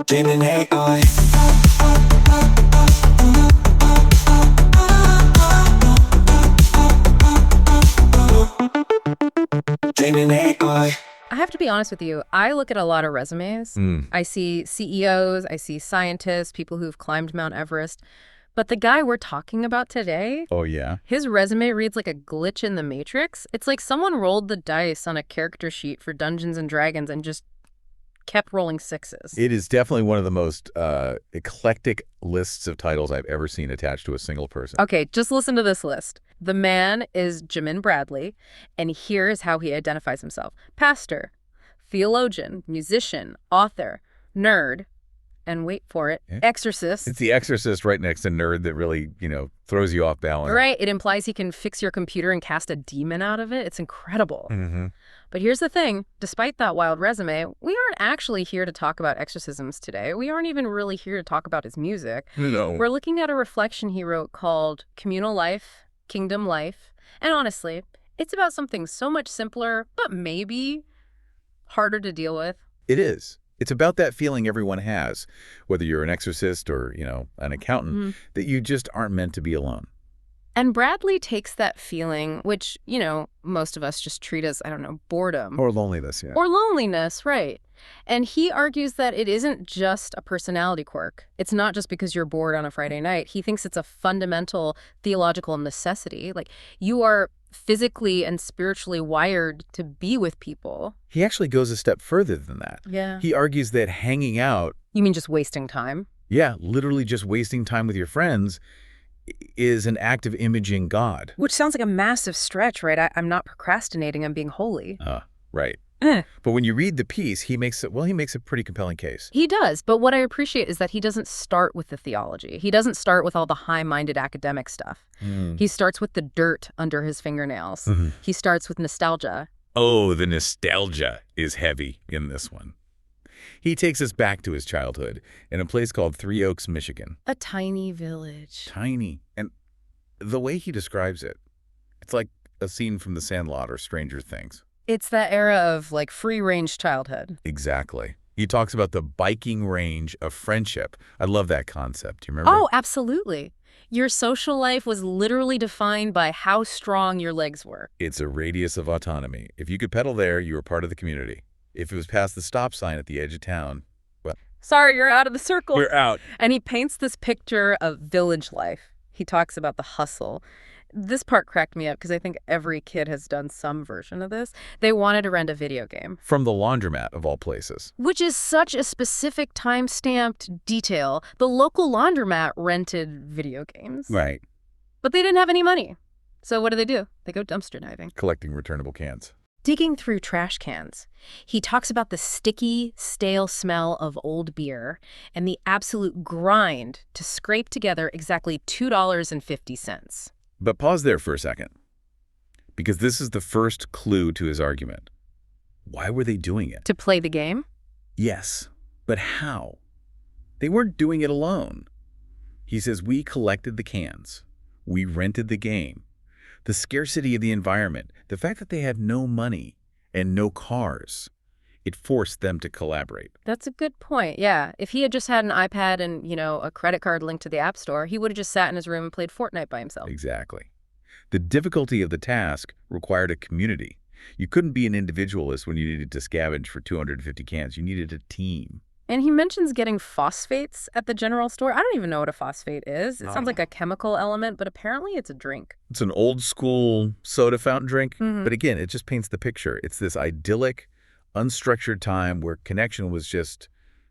Demon AI. Demon AI. I have to be honest with you. I look at a lot of resumes. I see CEOs, I see scientists, people who've climbed Mount Everest. But the guy we're talking about today, Oh, yeah? his resume reads like a glitch in the Matrix. It's like someone rolled the dice on a character sheet for Dungeons and Dragons and just kept rolling sixes. It is definitely one of the most eclectic lists of titles I've ever seen attached to a single person. Okay, just listen to this list. The man is Jamin Bradley, and here's how he identifies himself. Pastor, theologian, musician, author, nerd, and wait for it, Yeah. exorcist. It's the exorcist right next to nerd that really, throws you off balance. Right, it implies he can fix your computer and cast a demon out of it. It's incredible. Mm-hmm. But here's the thing. Despite that wild resume, we aren't actually here to talk about exorcisms today. We aren't even really here to talk about his music. No. We're looking at a reflection he wrote called Communal Life, Kingdom Life. And honestly, it's about something so much simpler, but maybe harder to deal with. It is. It's about that feeling everyone has, whether you're an exorcist or, an accountant, that you just aren't meant to be alone. And Bradley takes that feeling, which, most of us just treat as, boredom. Or loneliness, yeah. Or loneliness, right. And he argues that it isn't just a personality quirk. It's not just because you're bored on a Friday night. He thinks it's a fundamental theological necessity. Like, you are physically and spiritually wired to be with people. He actually goes a step further than that. Yeah. He argues that hanging out, You mean just wasting time? yeah, literally just wasting time with your friends, is an act of imaging God. Which sounds like a massive stretch, right? I'm not procrastinating, I'm being holy. Right. Eh. But when you read the piece, he makes a pretty compelling case. He does, but what I appreciate is that he doesn't start with the theology. He doesn't start with all the high-minded academic stuff. He starts with the dirt under his fingernails. He starts with nostalgia. Oh, the nostalgia is heavy in this one. He takes us back to his childhood in a place called Three Oaks, Michigan. A tiny village. Tiny. And the way he describes it, it's like a scene from The Sandlot or Stranger Things. It's that era of, free-range childhood. Exactly. He talks about the biking range of friendship. I love that concept. Do you remember? Oh, absolutely. Your social life was literally defined by how strong your legs were. It's a radius of autonomy. If you could pedal there, you were part of the community. If it was past the stop sign at the edge of town, well, Sorry, you're out of the circle. we're out. And he paints this picture of village life. He talks about the hustle. This part cracked me up because I think every kid has done some version of this. They wanted to rent a video game. From the laundromat, of all places. Which is such a specific time-stamped detail. The local laundromat rented video games. Right. But they didn't have any money. So what do? They go dumpster diving. Collecting returnable cans. Digging through trash cans. He talks about the sticky, stale smell of old beer and the absolute grind to scrape together exactly $2.50. But pause there for a second, because this is the first clue to his argument. Why were they doing it? To play the game? Yes, but how? They weren't doing it alone. He says, we collected the cans. We rented the game. The scarcity of the environment, the fact that they had no money and no cars, it forced them to collaborate. That's a good point, yeah. If he had just had an iPad and, a credit card linked to the App Store, he would have just sat in his room and played Fortnite by himself. Exactly. The difficulty of the task required a community. You couldn't be an individualist when you needed to scavenge for 250 cans. You needed a team. And he mentions getting phosphates at the general store. I don't even know what a phosphate is. It sounds like a chemical element, but apparently it's a drink. It's an old school soda fountain drink. But again, it just paints the picture. It's this idyllic, unstructured time where connection was just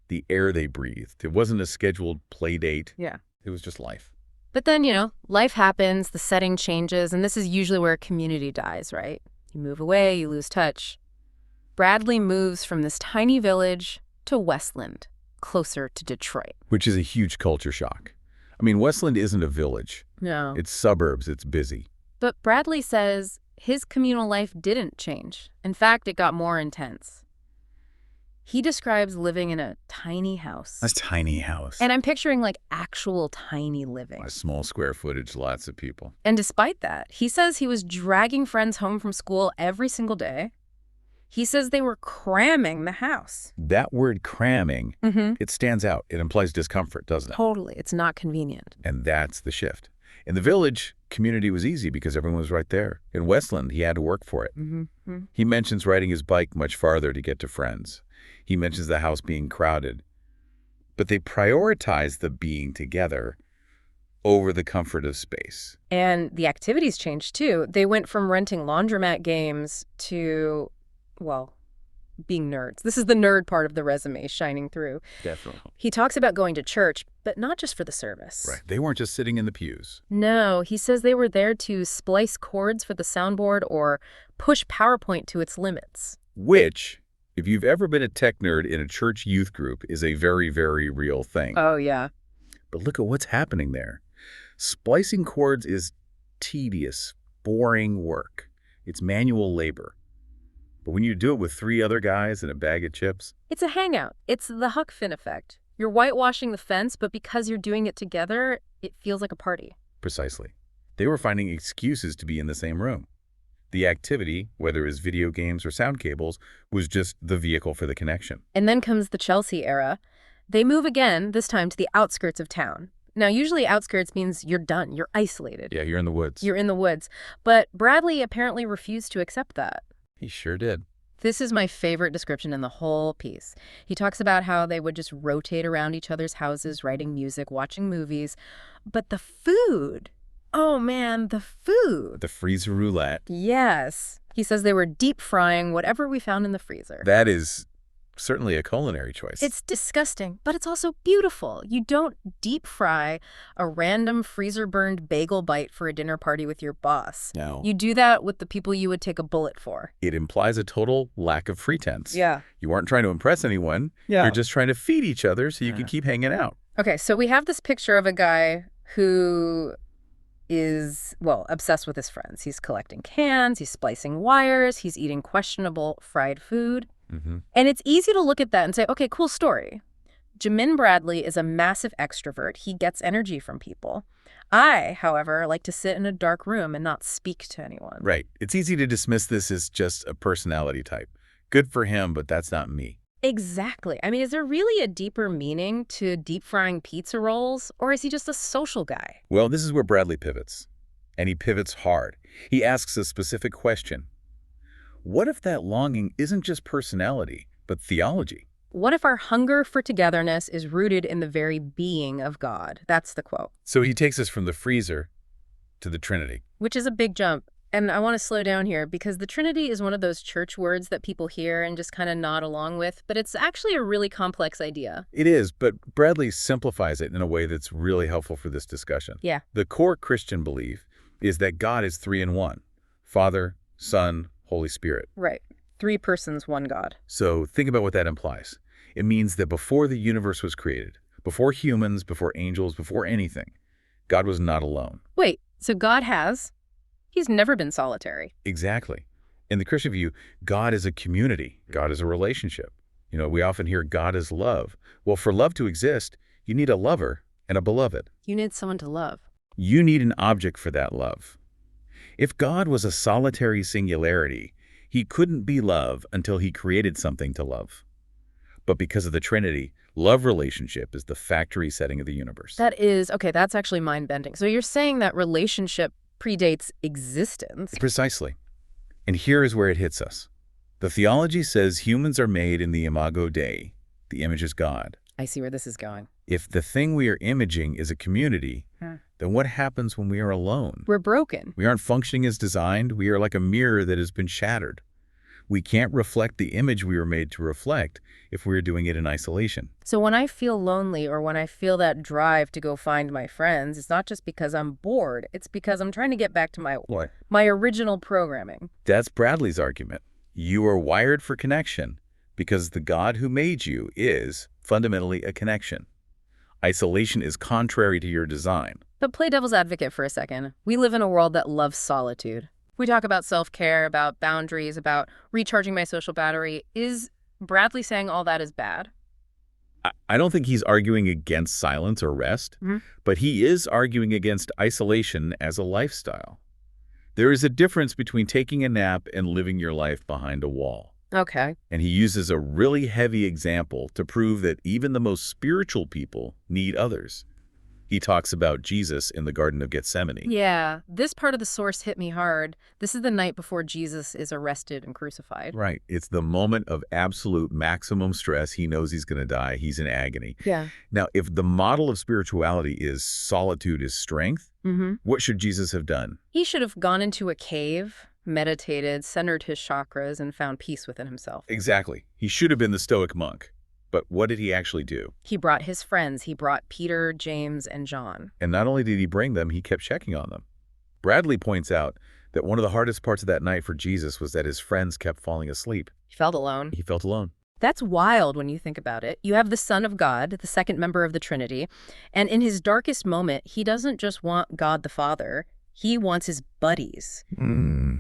the air they breathed. It wasn't a scheduled play date. Yeah. It was just life. But then, life happens, the setting changes, and this is usually where a community dies, right? You move away, you lose touch. Bradley moves from this tiny village to Westland, closer to Detroit. Which is a huge culture shock. I mean, Westland isn't a village. No. It's suburbs. It's busy. But Bradley says his communal life didn't change. In fact, it got more intense. He describes living in a tiny house. A tiny house. And I'm picturing actual tiny living. A small square footage, lots of people. And despite that, he says he was dragging friends home from school every single day. He says they were cramming the house. That word cramming, Mm-hmm. it stands out. It implies discomfort, doesn't it? Totally. It's not convenient. And that's the shift. In the village, community was easy because everyone was right there. In Westland, he had to work for it. Mm-hmm. He mentions riding his bike much farther to get to friends. He mentions the house being crowded. But they prioritize the being together over the comfort of space. And the activities changed, too. They went from renting laundromat games to, well, being nerds. This is the nerd part of the resume shining through. Definitely. He talks about going to church, but not just for the service. Right. They weren't just sitting in the pews. No, he says they were there to splice chords for the soundboard or push PowerPoint to its limits. Which, if you've ever been a tech nerd in a church youth group, is a very, very real thing. Oh, yeah. But look at what's happening there. Splicing chords is tedious, boring work. It's manual labor. But when you do it with 3 other guys and a bag of chips... It's a hangout. It's the Huck Finn effect. You're whitewashing the fence, but because you're doing it together, it feels like a party. Precisely. They were finding excuses to be in the same room. The activity, whether it was video games or sound cables, was just the vehicle for the connection. And then comes the Chelsea era. They move again, this time to the outskirts of town. Now, usually outskirts means you're done. You're isolated. Yeah, you're in the woods. You're in the woods. But Bradley apparently refused to accept that. He sure did. This is my favorite description in the whole piece. He talks about how they would just rotate around each other's houses, writing music, watching movies. But the food, oh man, the food. The freezer roulette. Yes. He says they were deep frying whatever we found in the freezer. That is certainly a culinary choice. It's disgusting, but it's also beautiful. You don't deep fry a random freezer-burned bagel bite for a dinner party with your boss. No. You do that with the people you would take a bullet for. It implies a total lack of pretense. Yeah. You weren't trying to impress anyone. Yeah. You're just trying to feed each other so you can keep hanging out. Okay, so we have this picture of a guy who is, well, obsessed with his friends. He's collecting cans, he's splicing wires, he's eating questionable fried food. Mm-hmm. And it's easy to look at that and say, okay, cool story. Jamin Bradley is a massive extrovert. He gets energy from people. I, however, like to sit in a dark room and not speak to anyone. Right. It's easy to dismiss this as just a personality type. Good for him, but that's not me. Exactly. I mean, is there really a deeper meaning to deep frying pizza rolls, or is he just a social guy? Well, this is where Bradley pivots. And he pivots hard. He asks a specific question. What if that longing isn't just personality, but theology? What if our hunger for togetherness is rooted in the very being of God? That's the quote. So he takes us from the freezer to the Trinity. Which is a big jump. And I want to slow down here because the Trinity is one of those church words that people hear and just kind of nod along with, but it's actually a really complex idea. It is, but Bradley simplifies it in a way that's really helpful for this discussion. Yeah. The core Christian belief is that God is 3 in 1. Father, Son, Holy Spirit. Right. 3 persons, 1 God. So think about what that implies. It means that before the universe was created, before humans, before angels, before anything, God was not alone. Wait, so God has? He's never been solitary. Exactly. In the Christian view, God is a community. God is a relationship. You know, we often hear God is love. Well, for love to exist, you need a lover and a beloved. You need someone to love. You need an object for that love. If God was a solitary singularity, he couldn't be love until he created something to love. But because of the Trinity, love relationship is the factory setting of the universe. Okay, that's actually mind-bending. So you're saying that relationship predates existence? Precisely. And here is where it hits us. The theology says humans are made in the imago Dei. The image is God. I see where this is going. If the thing we are imaging is a community, then what happens when we are alone? We're broken. We aren't functioning as designed. We are like a mirror that has been shattered. We can't reflect the image we were made to reflect if we are doing it in isolation. So when I feel lonely or when I feel that drive to go find my friends, it's not just because I'm bored. It's because I'm trying to get back to my original programming. That's Bradley's argument. You are wired for connection because the God who made you is fundamentally a connection. Isolation is contrary to your design. But play devil's advocate for a second. We live in a world that loves solitude. We talk about self-care, about boundaries, about recharging my social battery. Is Bradley saying all that is bad? I don't think he's arguing against silence or rest, but he is arguing against isolation as a lifestyle. There is a difference between taking a nap and living your life behind a wall. Okay. And he uses a really heavy example to prove that even the most spiritual people need others. He talks about Jesus in the Garden of Gethsemane. Yeah, this part of the source hit me hard. This is the night before Jesus is arrested and crucified. Right. It's the moment of absolute maximum stress. He knows he's going to die. He's in agony. Yeah. Now, if the model of spirituality is solitude is strength, what should Jesus have done? He should have gone into a cave, meditated, centered his chakras, and found peace within himself. Exactly. He should have been the Stoic monk. But what did he actually do? He brought his friends. He brought Peter, James, and John. And not only did he bring them, he kept checking on them. Bradley points out that one of the hardest parts of that night for Jesus was that his friends kept falling asleep. He felt alone. He felt alone. That's wild when you think about it. You have the Son of God, the second member of the Trinity, and in his darkest moment, he doesn't just want God the Father. He wants his buddies.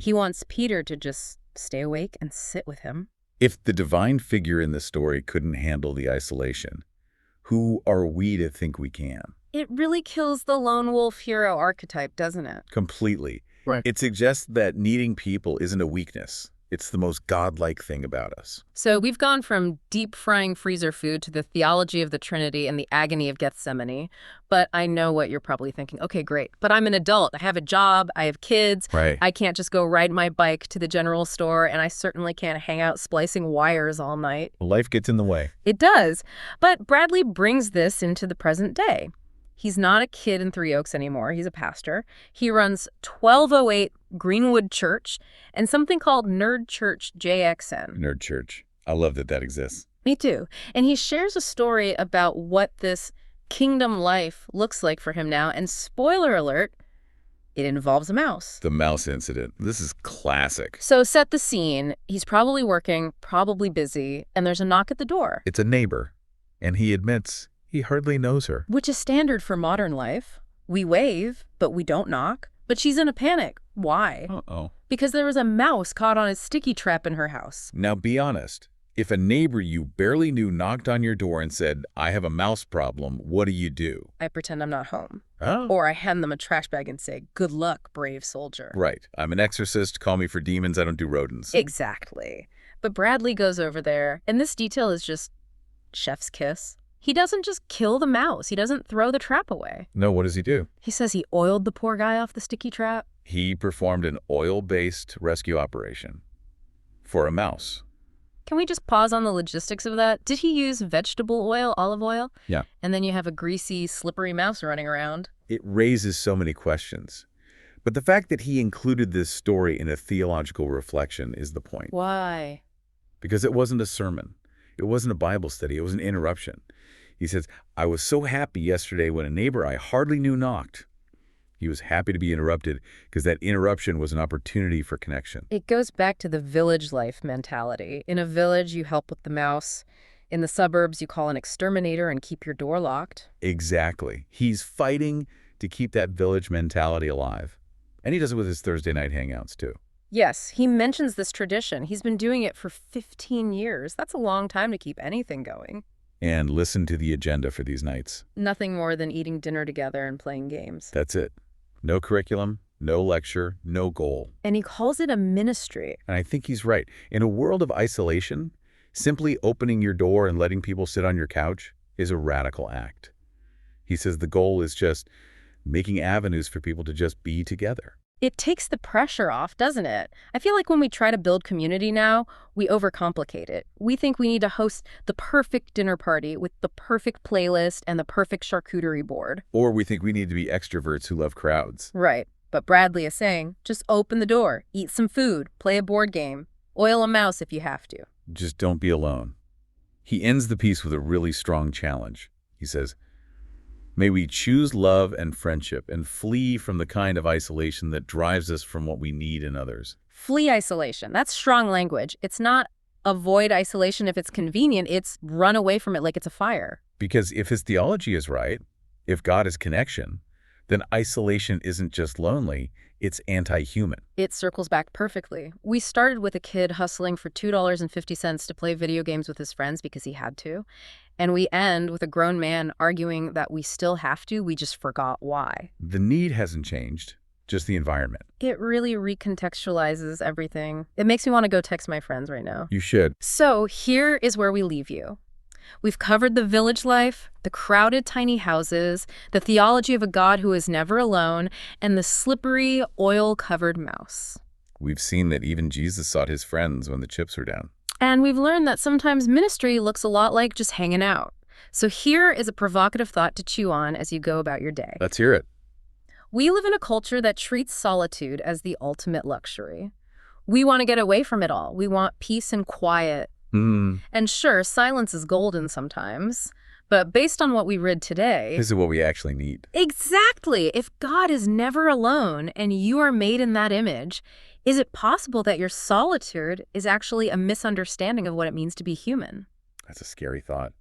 He wants Peter to just stay awake and sit with him. If the divine figure in the story couldn't handle the isolation, who are we to think we can? It really kills the lone wolf hero archetype, doesn't it? Completely. Right. It suggests that needing people isn't a weakness. It's the most godlike thing about us. So we've gone from deep-frying freezer food to the theology of the Trinity and the agony of Gethsemane. But I know what you're probably thinking. Okay, great. But I'm an adult. I have a job. I have kids. Right. I can't just go ride my bike to the general store, and I certainly can't hang out splicing wires all night. Life gets in the way. It does. But Bradley brings this into the present day. He's not a kid in Three Oaks anymore. He's a pastor. He runs 1208 Greenwood Church and something called Nerd Church JXN. Nerd church. I love that that exists. Me too. And he shares a story about what this kingdom life looks like for him now. And spoiler alert, it involves a mouse. The mouse incident. This is classic. So set the scene. He's probably working, probably busy, and there's a knock at the door. It's a neighbor, and he admits he hardly knows her. Which is standard for modern life. We wave, but we don't knock. But she's in a panic. Why? Uh-oh. Because there was a mouse caught on a sticky trap in her house. Now be honest. If a neighbor you barely knew knocked on your door and said, I have a mouse problem, what do? I pretend I'm not home. Oh. Or I hand them a trash bag and say, good luck, brave soldier. Right. I'm an exorcist. Call me for demons. I don't do rodents. Exactly. But Bradley goes over there, and this detail is just chef's kiss. He doesn't just kill the mouse. He doesn't throw the trap away. No, what does he do? He says he oiled the poor guy off the sticky trap. He performed an oil-based rescue operation for a mouse. Can we just pause on the logistics of that? Did he use vegetable oil, olive oil? Yeah. And then you have a greasy, slippery mouse running around. It raises so many questions. But the fact that he included this story in a theological reflection is the point. Why? Because it wasn't a sermon. It wasn't a Bible study. It was an interruption. He says, I was so happy yesterday when a neighbor I hardly knew knocked. He was happy to be interrupted because that interruption was an opportunity for connection. It goes back to the village life mentality. In a village, you help with the mouse. In the suburbs, you call an exterminator and keep your door locked. Exactly. He's fighting to keep that village mentality alive. And he does it with his Thursday night hangouts, too. Yes, he mentions this tradition. He's been doing it for 15 years. That's a long time to keep anything going. And listen to the agenda for these nights. Nothing more than eating dinner together and playing games. That's it. No curriculum, no lecture, no goal. And he calls it a ministry. And I think he's right. In a world of isolation, simply opening your door and letting people sit on your couch is a radical act. He says the goal is just making avenues for people to just be together. It takes the pressure off, doesn't it? I feel like when we try to build community now, we overcomplicate it. We think we need to host the perfect dinner party with the perfect playlist and the perfect charcuterie board. Or we think we need to be extroverts who love crowds. Right. But Bradley is saying, just open the door, eat some food, play a board game, oil a mouse if you have to. Just don't be alone. He ends the piece with a really strong challenge. He says, may we choose love and friendship and flee from the kind of isolation that drives us from what we need in others. Flee isolation. That's strong language. It's not avoid isolation if it's convenient. It's run away from it like it's a fire. Because if his theology is right, if God is connection, then isolation isn't just lonely, it's anti-human. It circles back perfectly. We started with a kid hustling for $2.50 to play video games with his friends because he had to. And we end with a grown man arguing that we still have to, we just forgot why. The need hasn't changed, just the environment. It really recontextualizes everything. It makes me want to go text my friends right now. You should. So here is where we leave you. We've covered the village life, the crowded tiny houses, the theology of a God who is never alone, and the slippery, oil-covered mouse. We've seen that even Jesus sought his friends when the chips were down. And we've learned that sometimes ministry looks a lot like just hanging out. So here is a provocative thought to chew on as you go about your day. Let's hear it. We live in a culture that treats solitude as the ultimate luxury. We want to get away from it all. We want peace and quiet. And sure, silence is golden sometimes, but based on what we read today... This is what we actually need. Exactly! If God is never alone and you are made in that image, is it possible that your solitude is actually a misunderstanding of what it means to be human? That's a scary thought.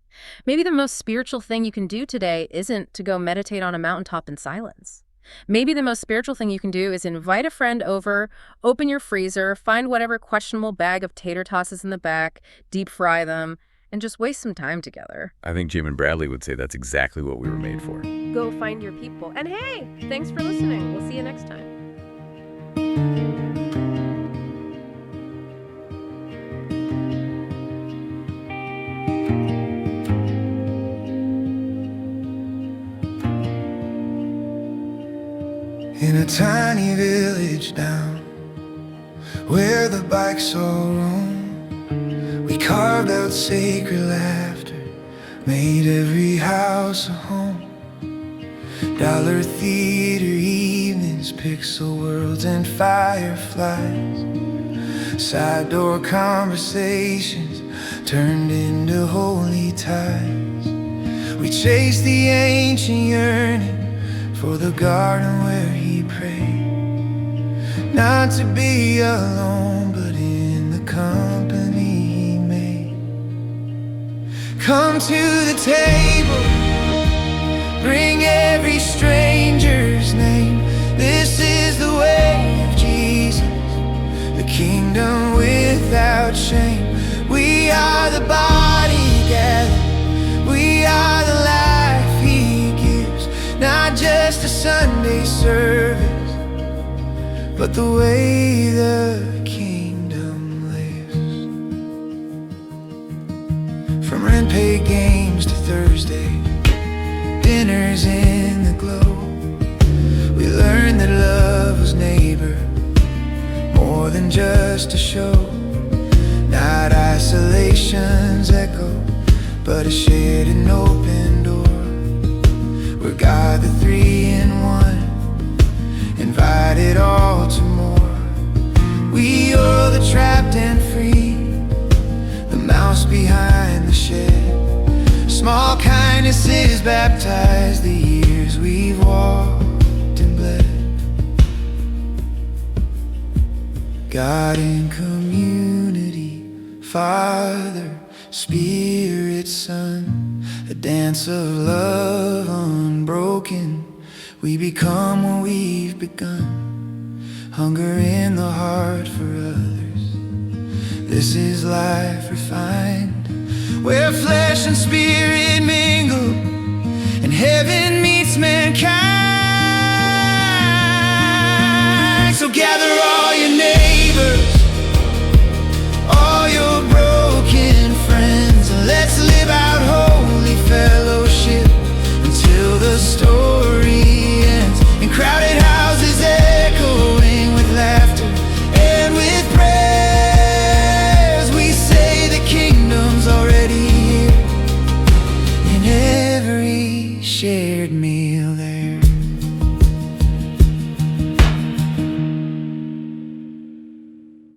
Maybe the most spiritual thing you can do today isn't to go meditate on a mountaintop in silence. Maybe the most spiritual thing you can do is invite a friend over, open your freezer, find whatever questionable bag of tater tosses in the back, deep fry them, and just waste some time together. I think Jim and Bradley would say that's exactly what we were made for. Go find your people. And hey, thanks for listening. We'll see you next time. In a tiny village down where the bikes all roam, we carved out sacred laughter, made every house a home. Dollar theater evenings, pixel worlds and fireflies, side door conversations turned into holy ties. We chased the ancient yearning for the garden where he prayed, not to be alone, but in the company he made. Come to the table, bring every stranger's name. This is the way of Jesus, the kingdom without shame. We are the body gathered, we are the life he gives, not just a Sunday service, but the way the kingdom lives. From rent-paid games to Thursday dinners in the glow, we learned that love was neighbor, more than just a show. Not isolation's echo, but a shared and open door, where God the three in one invited all to more. We all the trapped and free, the mouse behind the shed. Small kindnesses baptize the years we've walked and bled. God in community, Father, Spirit, Son, a dance of love unbroken. We become what we've begun, hunger in the heart for others. This is life refined, where flesh and spirit mingle and heaven meets mankind. So gather all your neighbors, all your broken friends, and let's live out holy fellowship until the story ends. In crowded houses echoing with laughter and with prayers, we say the kingdom's already here in every shared meal there.